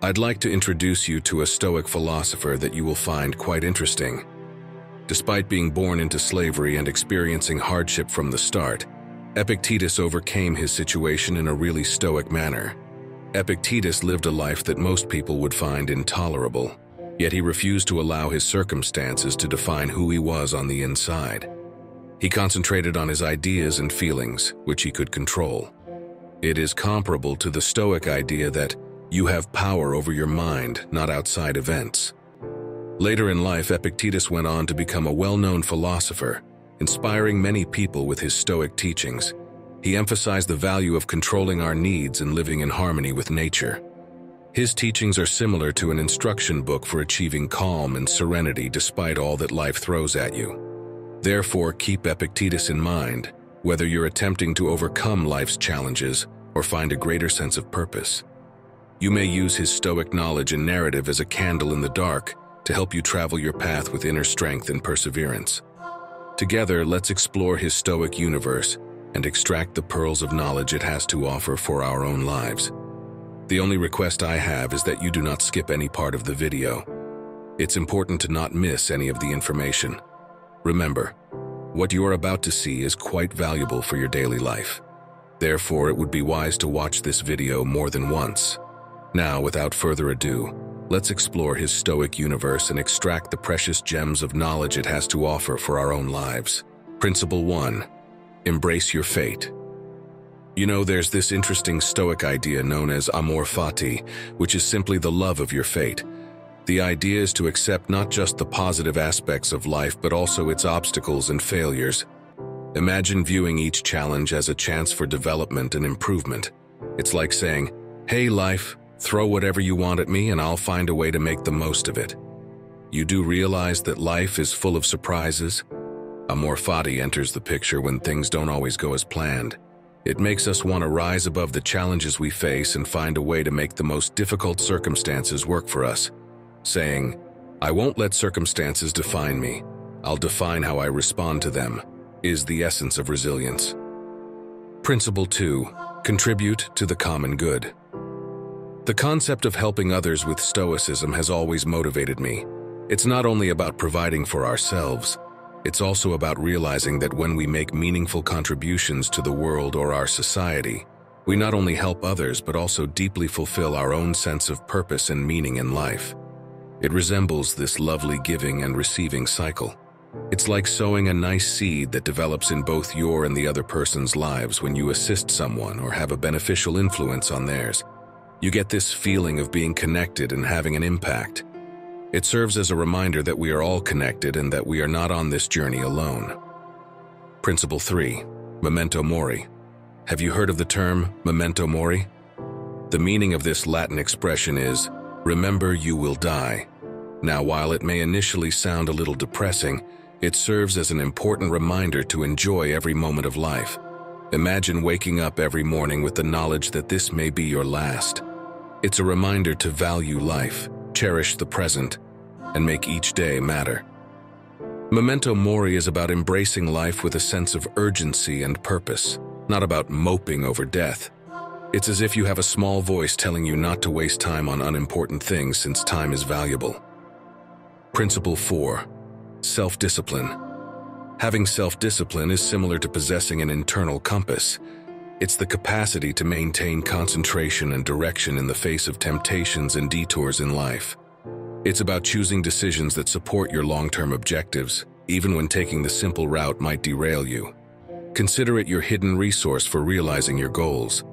I'd like to introduce you to a Stoic philosopher that you will find quite interesting. Despite being born into slavery and experiencing hardship from the start, Epictetus overcame his situation in a really stoic manner. Epictetus lived a life that most people would find intolerable, yet he refused to allow his circumstances to define who he was on the inside. He concentrated on his ideas and feelings, which he could control. It is comparable to the Stoic idea that you have power over your mind, not outside events. Later in life, Epictetus went on to become a well-known philosopher, inspiring many people with his Stoic teachings. He emphasized the value of controlling our needs and living in harmony with nature. His teachings are similar to an instruction book for achieving calm and serenity despite all that life throws at you. Therefore, keep Epictetus in mind, whether you're attempting to overcome life's challenges or find a greater sense of purpose. You may use his Stoic knowledge and narrative as a candle in the dark to help you travel your path with inner strength and perseverance. Together, let's explore his Stoic universe and extract the pearls of knowledge it has to offer for our own lives. The only request I have is that you do not skip any part of the video. It's important to not miss any of the information. Remember, what you are about to see is quite valuable for your daily life. Therefore, it would be wise to watch this video more than once. Now, without further ado, let's explore his Stoic universe and extract the precious gems of knowledge it has to offer for our own lives. Principle 1. Embrace your fate. You know, there's this interesting Stoic idea known as amor fati, which is simply the love of your fate. The idea is to accept not just the positive aspects of life, but also its obstacles and failures. Imagine viewing each challenge as a chance for development and improvement. It's like saying, "Hey life, throw whatever you want at me and I'll find a way to make the most of it." You do realize that life is full of surprises? Amor fati enters the picture when things don't always go as planned. It makes us want to rise above the challenges we face and find a way to make the most difficult circumstances work for us. Saying, "I won't let circumstances define me. I'll define how I respond to them," is the essence of resilience. Principle 2. Contribute to the common good. The concept of helping others with Stoicism has always motivated me. It's not only about providing for ourselves, it's also about realizing that when we make meaningful contributions to the world or our society, we not only help others but also deeply fulfill our own sense of purpose and meaning in life. It resembles this lovely giving and receiving cycle. It's like sowing a nice seed that develops in both your and the other person's lives when you assist someone or have a beneficial influence on theirs. You get this feeling of being connected and having an impact. It serves as a reminder that we are all connected and that we are not on this journey alone. Principle 3. Memento Mori. Have you heard of the term Memento Mori? The meaning of this Latin expression is, "Remember you will die." Now, while it may initially sound a little depressing, it serves as an important reminder to enjoy every moment of life. Imagine waking up every morning with the knowledge that this may be your last. It's a reminder to value life, cherish the present, and make each day matter. Memento Mori is about embracing life with a sense of urgency and purpose, not about moping over death. It's as if you have a small voice telling you not to waste time on unimportant things since time is valuable. Principle 4. Self-discipline. Having self-discipline is similar to possessing an internal compass. It's the capacity to maintain concentration and direction in the face of temptations and detours in life. It's about choosing decisions that support your long-term objectives, even when taking the simple route might derail you. Consider it your hidden resource for realizing your goals.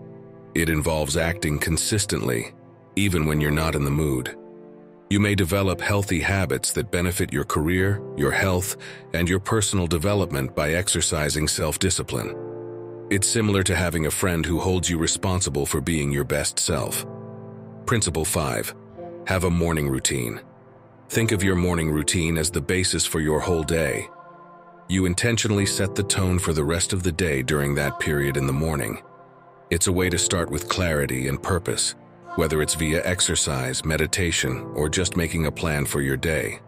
It involves acting consistently, even when you're not in the mood. You may develop healthy habits that benefit your career, your health, and your personal development by exercising self-discipline. It's similar to having a friend who holds you responsible for being your best self. Principle 5. Have a morning routine. Think of your morning routine as the basis for your whole day. You intentionally set the tone for the rest of the day during that period in the morning. It's a way to start with clarity and purpose, whether it's via exercise, meditation, or just making a plan for your day.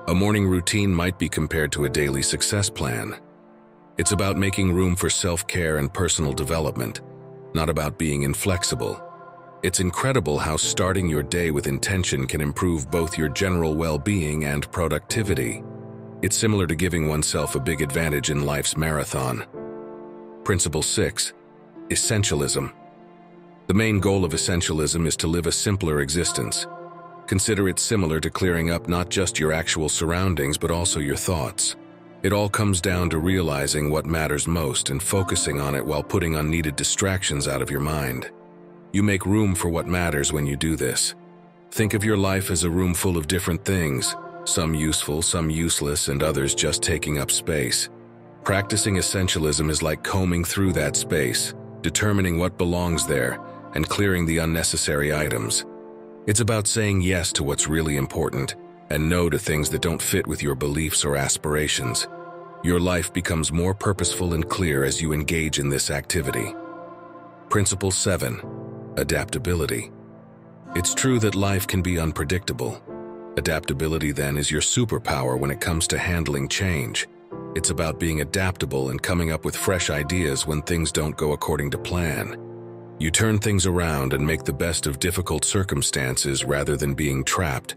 A morning routine might be compared to a daily success plan. It's about making room for self-care and personal development, not about being inflexible. It's incredible how starting your day with intention can improve both your general well-being and productivity. It's similar to giving oneself a big advantage in life's marathon. Principle 6. Essentialism. The main goal of essentialism is to live a simpler existence. Consider it similar to clearing up not just your actual surroundings but also your thoughts. It all comes down to realizing what matters most and focusing on it while putting unneeded distractions out of your mind. You make room for what matters when you do this. Think of your life as a room full of different things, some useful, some useless, and others just taking up space. Practicing essentialism is like combing through that space, determining what belongs there, and clearing the unnecessary items. It's about saying yes to what's really important and no to things that don't fit with your beliefs or aspirations. Your life becomes more purposeful and clear as you engage in this activity. Principle 7. Adaptability. It's true that life can be unpredictable. Adaptability, then, is your superpower when it comes to handling change. It's about being adaptable and coming up with fresh ideas when things don't go according to plan. You turn things around and make the best of difficult circumstances rather than being trapped.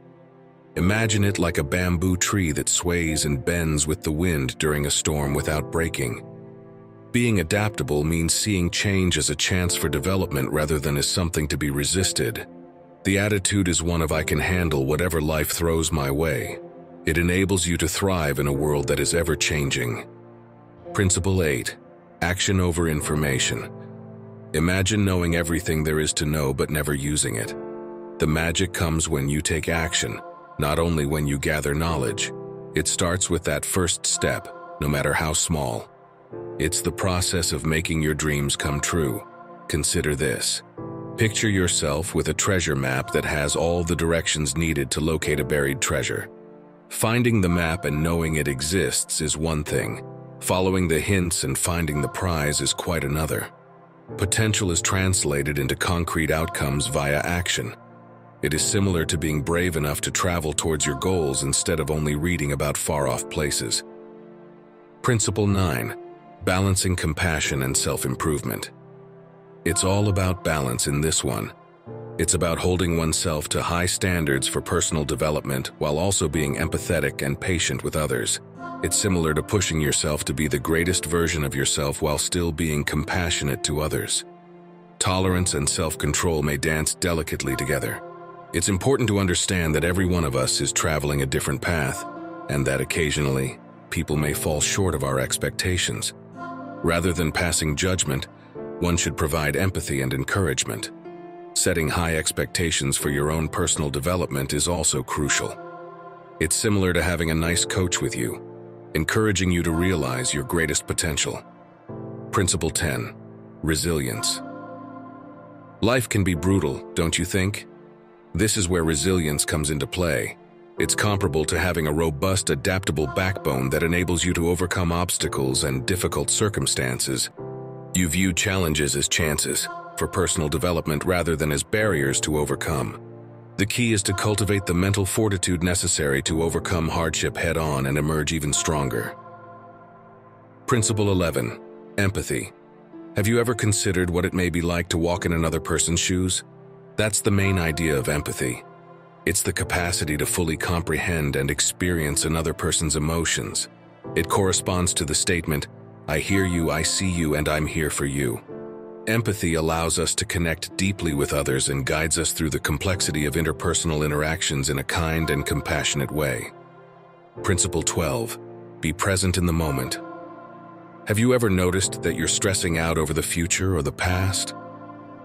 Imagine it like a bamboo tree that sways and bends with the wind during a storm without breaking. Being adaptable means seeing change as a chance for development rather than as something to be resisted. The attitude is one of I can handle whatever life throws my way. It enables you to thrive in a world that is ever-changing. Principle 8. Action over information. Imagine knowing everything there is to know but never using it. The magic comes when you take action, not only when you gather knowledge. It starts with that first step, no matter how small. It's the process of making your dreams come true. Consider this. Picture yourself with a treasure map that has all the directions needed to locate a buried treasure. Finding the map and knowing it exists is one thing. Following the hints and finding the prize is quite another. Potential is translated into concrete outcomes via action. It is similar to being brave enough to travel towards your goals instead of only reading about far-off places. Principle 9. Balancing compassion and self-improvement. It's all about balance in this one. It's about holding oneself to high standards for personal development while also being empathetic and patient with others. It's similar to pushing yourself to be the greatest version of yourself while still being compassionate to others. Tolerance and self-control may dance delicately together. It's important to understand that every one of us is traveling a different path, and that occasionally, people may fall short of our expectations. Rather than passing judgment, one should provide empathy and encouragement. Setting high expectations for your own personal development is also crucial. It's similar to having a nice coach with you, encouraging you to realize your greatest potential. Principle 10. Resilience. Life can be brutal, don't you think? This is where resilience comes into play. It's comparable to having a robust, adaptable backbone that enables you to overcome obstacles and difficult circumstances. You view challenges as chances for personal development rather than as barriers to overcome. The key is to cultivate the mental fortitude necessary to overcome hardship head-on and emerge even stronger. Principle 11. Empathy. Have you ever considered what it may be like to walk in another person's shoes? That's the main idea of empathy. It's the capacity to fully comprehend and experience another person's emotions. It corresponds to the statement, I hear you, I see you, and I'm here for you. Empathy allows us to connect deeply with others and guides us through the complexity of interpersonal interactions in a kind and compassionate way. Principle 12. Be present in the moment. Have you ever noticed that you're stressing out over the future or the past?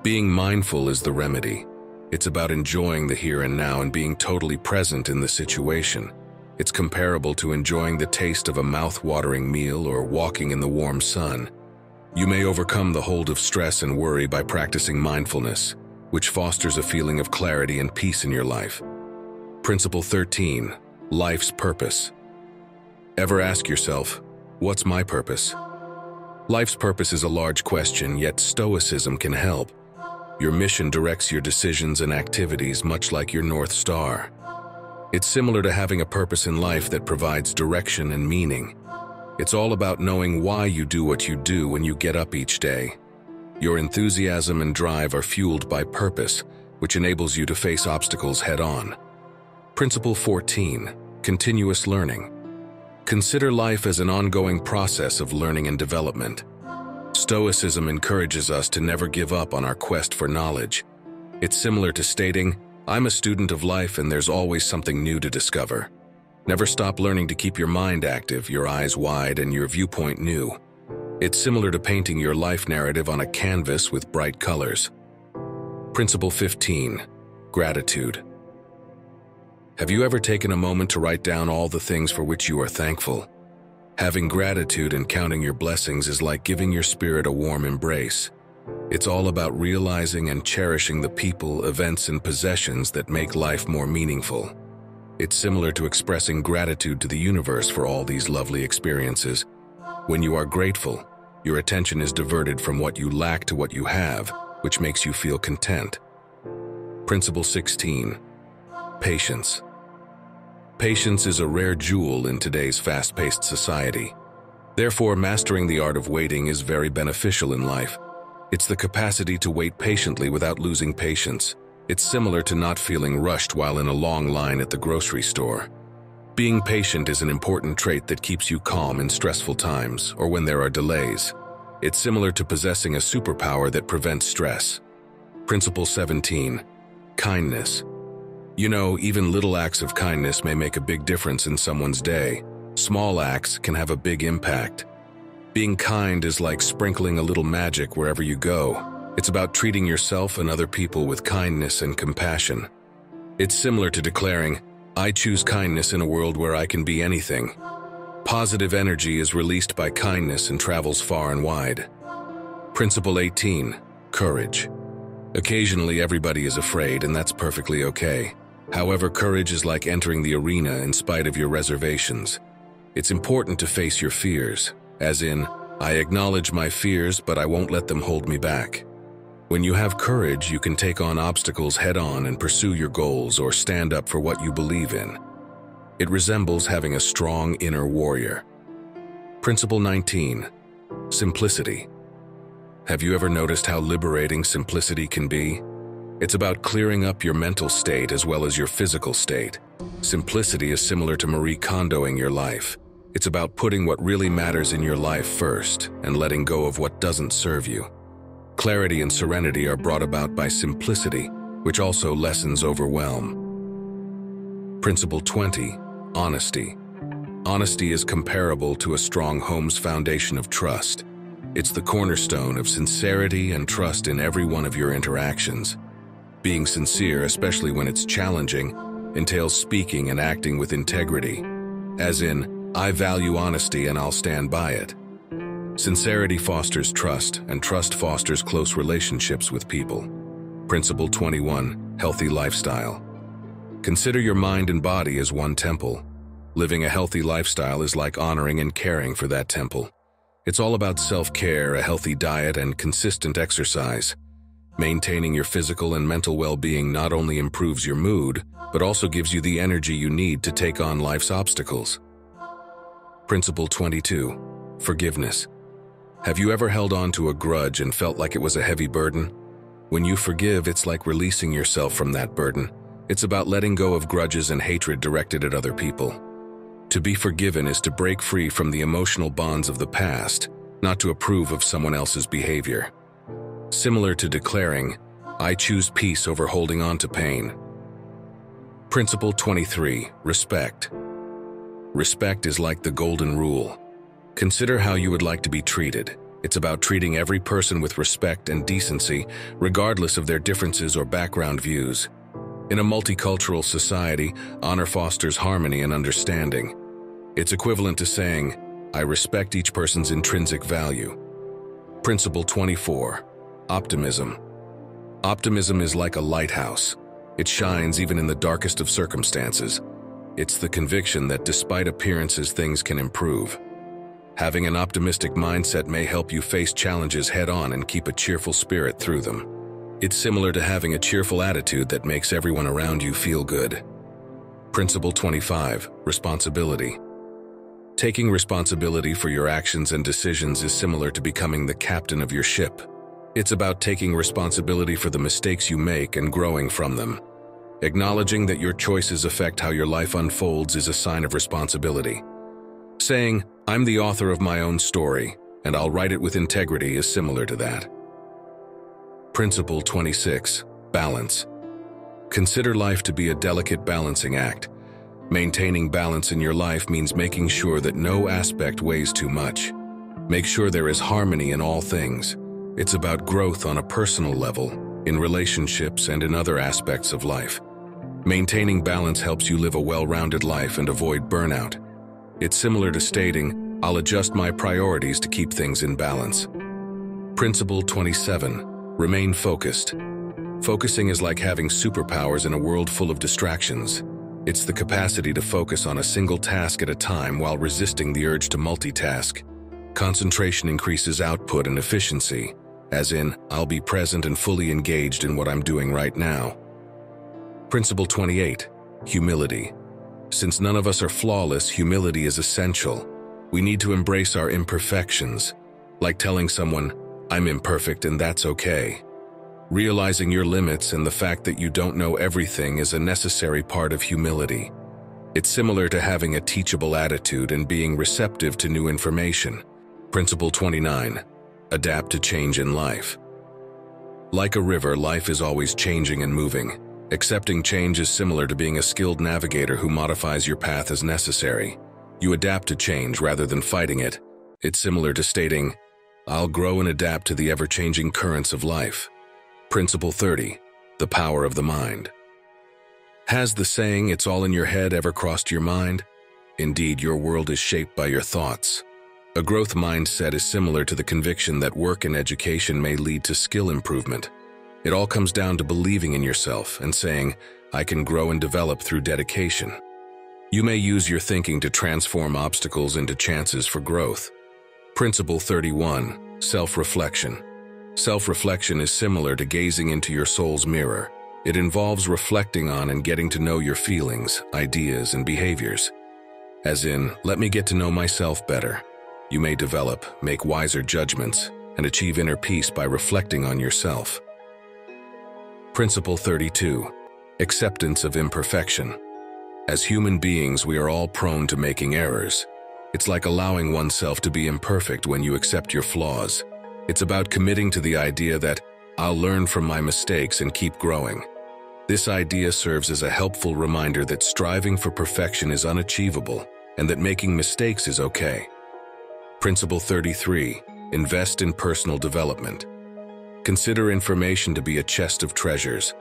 Being mindful is the remedy. It's about enjoying the here and now and being totally present in the situation. It's comparable to enjoying the taste of a mouth-watering meal or walking in the warm sun. You may overcome the hold of stress and worry by practicing mindfulness, which fosters a feeling of clarity and peace in your life. Principle 13. Life's purpose. Ever ask yourself, what's my purpose? Life's purpose is a large question, yet Stoicism can help. Your mission directs your decisions and activities much like your North Star. It's similar to having a purpose in life that provides direction and meaning. It's all about knowing why you do what you do when you get up each day. Your enthusiasm and drive are fueled by purpose, which enables you to face obstacles head-on. Principle 14. Continuous learning. Consider life as an ongoing process of learning and development. Stoicism encourages us to never give up on our quest for knowledge. It's similar to stating, "I'm a student of life and there's always something new to discover." Never stop learning to keep your mind active, your eyes wide, and your viewpoint new. It's similar to painting your life narrative on a canvas with bright colors. Principle 15. Gratitude. Have you ever taken a moment to write down all the things for which you are thankful? Having gratitude and counting your blessings is like giving your spirit a warm embrace. It's all about realizing and cherishing the people, events, and possessions that make life more meaningful. It's similar to expressing gratitude to the universe for all these lovely experiences. When you are grateful, your attention is diverted from what you lack to what you have, which makes you feel content. Principle 16. Patience. Patience is a rare jewel in today's fast-paced society. Therefore, mastering the art of waiting is very beneficial in life. It's the capacity to wait patiently without losing patience. It's similar to not feeling rushed while in a long line at the grocery store. Being patient is an important trait that keeps you calm in stressful times or when there are delays. It's similar to possessing a superpower that prevents stress. Principle 17. Kindness. You know, even little acts of kindness may make a big difference in someone's day. Small acts can have a big impact. Being kind is like sprinkling a little magic wherever you go. It's about treating yourself and other people with kindness and compassion. It's similar to declaring, "I choose kindness in a world where I can be anything." Positive energy is released by kindness and travels far and wide. Principle 18. Courage. Occasionally, everybody is afraid, and that's perfectly okay. However, courage is like entering the arena in spite of your reservations. It's important to face your fears, as in, "I acknowledge my fears, but I won't let them hold me back." When you have courage, you can take on obstacles head-on and pursue your goals or stand up for what you believe in. It resembles having a strong inner warrior. Principle 19. Simplicity. Have you ever noticed how liberating simplicity can be? It's about clearing up your mental state as well as your physical state. Simplicity is similar to Marie Kondoing your life. It's about putting what really matters in your life first and letting go of what doesn't serve you. Clarity and serenity are brought about by simplicity, which also lessens overwhelm. Principle 20. Honesty. Honesty is comparable to a strong home's foundation of trust. It's the cornerstone of sincerity and trust in every one of your interactions. Being sincere, especially when it's challenging, entails speaking and acting with integrity. As in, "I value honesty and I'll stand by it." Sincerity fosters trust, and trust fosters close relationships with people. Principle 21. Healthy lifestyle. Consider your mind and body as one temple. Living a healthy lifestyle is like honoring and caring for that temple. It's all about self-care, a healthy diet, and consistent exercise. Maintaining your physical and mental well-being not only improves your mood, but also gives you the energy you need to take on life's obstacles. Principle 22. Forgiveness. Have you ever held on to a grudge and felt like it was a heavy burden? When you forgive, it's like releasing yourself from that burden. It's about letting go of grudges and hatred directed at other people. To be forgiven is to break free from the emotional bonds of the past, not to approve of someone else's behavior. Similar to declaring, "I choose peace over holding on to pain." Principle 23. Respect. Respect is like the golden rule. Consider how you would like to be treated. It's about treating every person with respect and decency, regardless of their differences or background views. In a multicultural society, honor fosters harmony and understanding. It's equivalent to saying, "I respect each person's intrinsic value." Principle 24. Optimism. Optimism is like a lighthouse. It shines even in the darkest of circumstances. It's the conviction that despite appearances, things can improve. Having an optimistic mindset may help you face challenges head-on and keep a cheerful spirit through them. It's similar to having a cheerful attitude that makes everyone around you feel good. Principle 25. Responsibility. Taking responsibility for your actions and decisions is similar to becoming the captain of your ship. It's about taking responsibility for the mistakes you make and growing from them. Acknowledging that your choices affect how your life unfolds is a sign of responsibility. Saying, "I'm the author of my own story, and I'll write it with integrity," is similar to that. Principle 26. Balance. Consider life to be a delicate balancing act. Maintaining balance in your life means making sure that no aspect weighs too much. Make sure there is harmony in all things. It's about growth on a personal level, in relationships, and in other aspects of life. Maintaining balance helps you live a well-rounded life and avoid burnout. It's similar to stating, "I'll adjust my priorities to keep things in balance." Principle 27. Remain focused. Focusing is like having superpowers in a world full of distractions. It's the capacity to focus on a single task at a time while resisting the urge to multitask. Concentration increases output and efficiency, as in, "I'll be present and fully engaged in what I'm doing right now." Principle 28. Humility. Since none of us are flawless, humility is essential. We need to embrace our imperfections, like telling someone, "I'm imperfect and that's okay." Realizing your limits and the fact that you don't know everything is a necessary part of humility. It's similar to having a teachable attitude and being receptive to new information. Principle 29. Adapt to change in life. Like a river, life is always changing and moving. Accepting change is similar to being a skilled navigator who modifies your path as necessary. You adapt to change rather than fighting it. It's similar to stating, "I'll grow and adapt to the ever-changing currents of life." Principle 30. The power of the mind. Has the saying, "It's all in your head," ever crossed your mind? Indeed, your world is shaped by your thoughts. A growth mindset is similar to the conviction that work and education may lead to skill improvement. It all comes down to believing in yourself and saying, "I can grow and develop through dedication." You may use your thinking to transform obstacles into chances for growth. Principle 31. Self-reflection. Self-reflection is similar to gazing into your soul's mirror. It involves reflecting on and getting to know your feelings, ideas, and behaviors. As in, "Let me get to know myself better." You may develop, make wiser judgments, and achieve inner peace by reflecting on yourself. Principle 32. Acceptance of imperfection. As human beings, we are all prone to making errors. It's like allowing oneself to be imperfect when you accept your flaws. It's about committing to the idea that, "I'll learn from my mistakes and keep growing." This idea serves as a helpful reminder that striving for perfection is unachievable and that making mistakes is okay. Principle 33. Invest in personal development. Consider information to be a chest of treasures.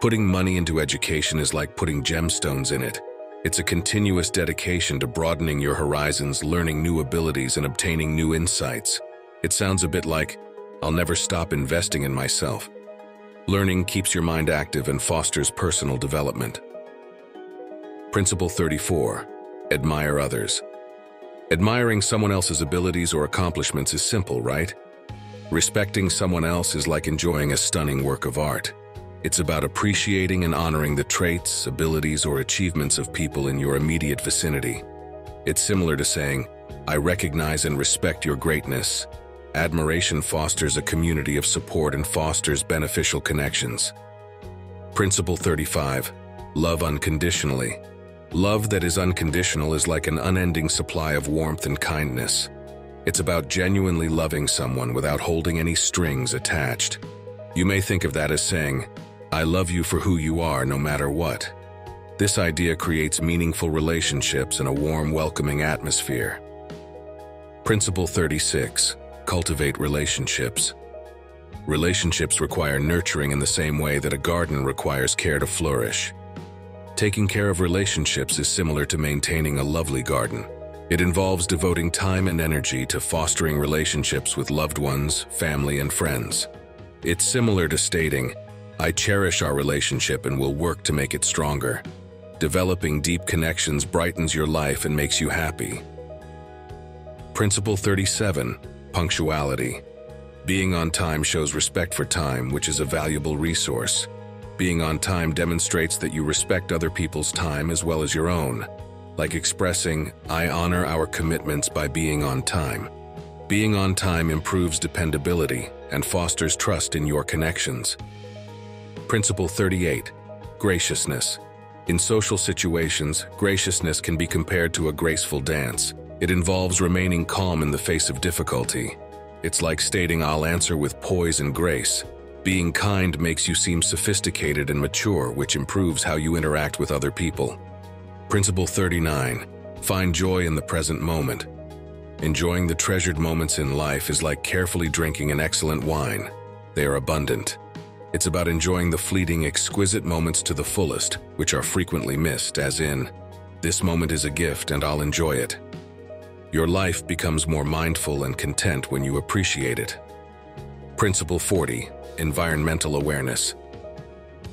Putting money into education is like putting gemstones in it. It's a continuous dedication to broadening your horizons, learning new abilities, and obtaining new insights. It sounds a bit like, "I'll never stop investing in myself." Learning keeps your mind active and fosters personal development. Principle 34. Admire others. Admiring someone else's abilities or accomplishments is simple, right? Respecting someone else is like enjoying a stunning work of art. It's about appreciating and honoring the traits, abilities, or achievements of people in your immediate vicinity. It's similar to saying, "I recognize and respect your greatness." Admiration fosters a community of support and fosters beneficial connections. Principle 35. Love unconditionally. Love that is unconditional is like an unending supply of warmth and kindness. It's about genuinely loving someone without holding any strings attached. You may think of that as saying, "I love you for who you are no matter what." This idea creates meaningful relationships and a warm, welcoming atmosphere. Principle 36. Cultivate relationships. Relationships require nurturing in the same way that a garden requires care to flourish. Taking care of relationships is similar to maintaining a lovely garden. It involves devoting time and energy to fostering relationships with loved ones, family, and friends. It's similar to stating, "I cherish our relationship and will work to make it stronger." Developing deep connections brightens your life and makes you happy. Principle 37. Punctuality. Being on time shows respect for time, which is a valuable resource. Being on time demonstrates that you respect other people's time as well as your own. Like expressing, "I honor our commitments by being on time." Being on time improves dependability and fosters trust in your connections. Principle 38. Graciousness. In social situations, graciousness can be compared to a graceful dance. It involves remaining calm in the face of difficulty. It's like stating, "I'll answer with poise and grace." Being kind makes you seem sophisticated and mature, which improves how you interact with other people. Principle 39. Find joy in the present moment. Enjoying the treasured moments in life is like carefully drinking an excellent wine. They are abundant. It's about enjoying the fleeting, exquisite moments to the fullest, which are frequently missed, as in, "This moment is a gift and I'll enjoy it." Your life becomes more mindful and content when you appreciate it. Principle 40. Environmental awareness.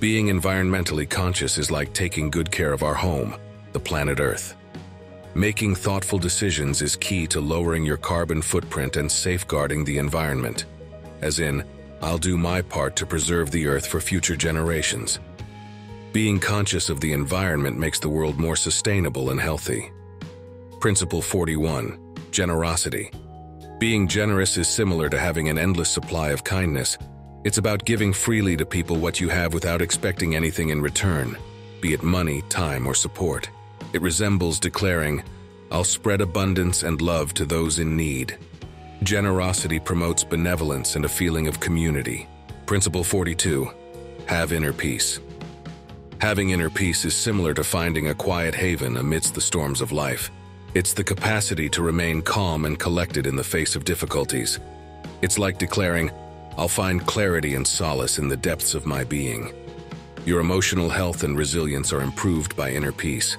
Being environmentally conscious is like taking good care of our home, the planet Earth. Making thoughtful decisions is key to lowering your carbon footprint and safeguarding the environment. As in, "I'll do my part to preserve the Earth for future generations." Being conscious of the environment makes the world more sustainable and healthy. Principle 41. Generosity. Being generous is similar to having an endless supply of kindness. It's about giving freely to people what you have without expecting anything in return, be it money, time, or support. It resembles declaring, "I'll spread abundance and love to those in need." Generosity promotes benevolence and a feeling of community. Principle 42. Have inner peace. Having inner peace is similar to finding a quiet haven amidst the storms of life. It's the capacity to remain calm and collected in the face of difficulties. It's like declaring, "I'll find clarity and solace in the depths of my being." Your emotional health and resilience are improved by inner peace.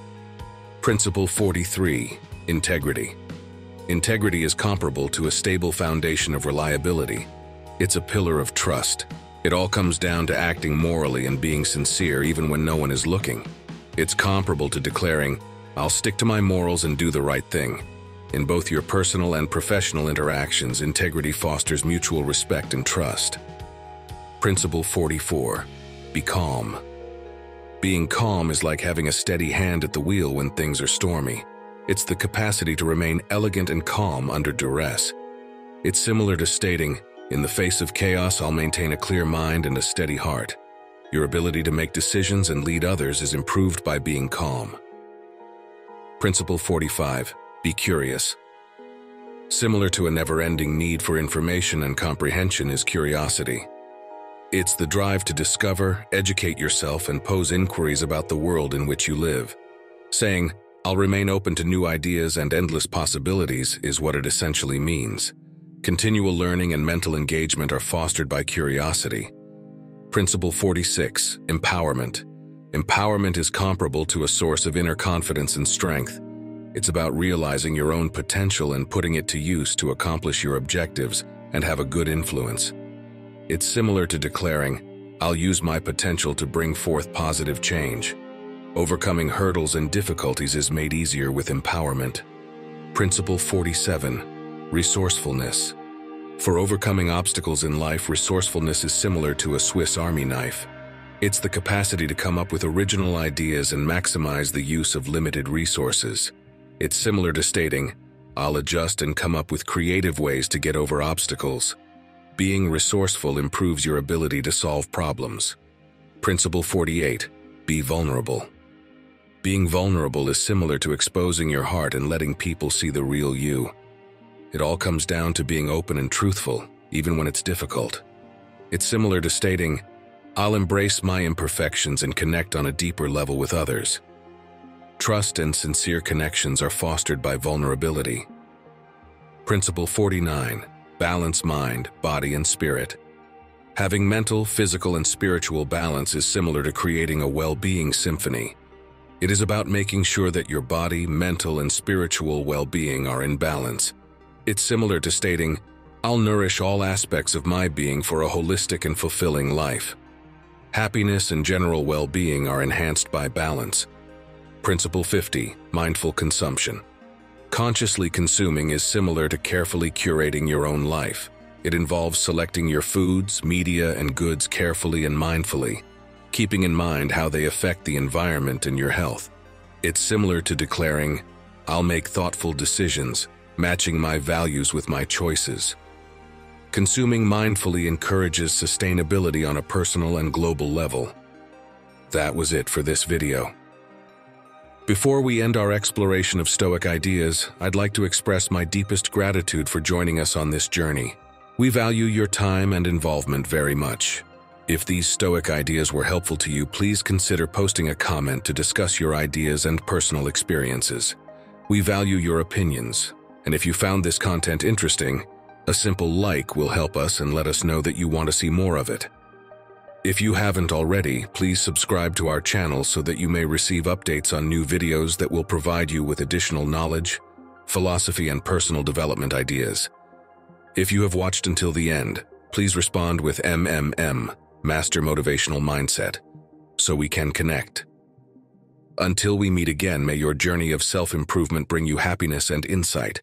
Principle 43. Integrity. Integrity is comparable to a stable foundation of reliability. It's a pillar of trust. It all comes down to acting morally and being sincere even when no one is looking. It's comparable to declaring, "I'll stick to my morals and do the right thing." In both your personal and professional interactions, integrity fosters mutual respect and trust. Principle 44. Be calm. Being calm is like having a steady hand at the wheel when things are stormy. It's the capacity to remain elegant and calm under duress. It's similar to stating, "In the face of chaos, I'll maintain a clear mind and a steady heart." Your ability to make decisions and lead others is improved by being calm. Principle 45. Be curious. Similar to a never-ending need for information and comprehension is curiosity. It's the drive to discover, educate yourself, and pose inquiries about the world in which you live. Saying, "I'll remain open to new ideas and endless possibilities" is what it essentially means. Continual learning and mental engagement are fostered by curiosity. Principle 46. Empowerment. Empowerment is comparable to a source of inner confidence and strength. It's about realizing your own potential and putting it to use to accomplish your objectives and have a good influence. It's similar to declaring, "I'll use my potential to bring forth positive change." Overcoming hurdles and difficulties is made easier with empowerment. Principle 47. Resourcefulness. For overcoming obstacles in life, resourcefulness is similar to a Swiss Army knife. It's the capacity to come up with original ideas and maximize the use of limited resources. It's similar to stating, "I'll adjust and come up with creative ways to get over obstacles." Being resourceful improves your ability to solve problems. Principle 48. Be vulnerable. Being vulnerable is similar to exposing your heart and letting people see the real you. It all comes down to being open and truthful, even when it's difficult. It's similar to stating, "I'll embrace my imperfections and connect on a deeper level with others." Trust and sincere connections are fostered by vulnerability. Principle 49. Balance mind, body, and spirit. Having mental, physical, and spiritual balance is similar to creating a well-being symphony. It is about making sure that your body, mental, and spiritual well-being are in balance. It's similar to stating, "I'll nourish all aspects of my being for a holistic and fulfilling life." Happiness and general well-being are enhanced by balance. Principle 50. Mindful consumption. Consciously consuming is similar to carefully curating your own life. It involves selecting your foods, media, and goods carefully and mindfully, keeping in mind how they affect the environment and your health. It's similar to declaring, "I'll make thoughtful decisions," matching my values with my choices. Consuming mindfully encourages sustainability on a personal and global level. That was it for this video. Before we end our exploration of Stoic ideas, I'd like to express my deepest gratitude for joining us on this journey. We value your time and involvement very much. If these Stoic ideas were helpful to you, please consider posting a comment to discuss your ideas and personal experiences. We value your opinions, and if you found this content interesting, a simple like will help us and let us know that you want to see more of it. If you haven't already, please subscribe to our channel so that you may receive updates on new videos that will provide you with additional knowledge, philosophy, and personal development ideas. If you have watched until the end, please respond with Master Motivational Mindset, so we can connect. Until we meet again, may your journey of self-improvement bring you happiness and insight.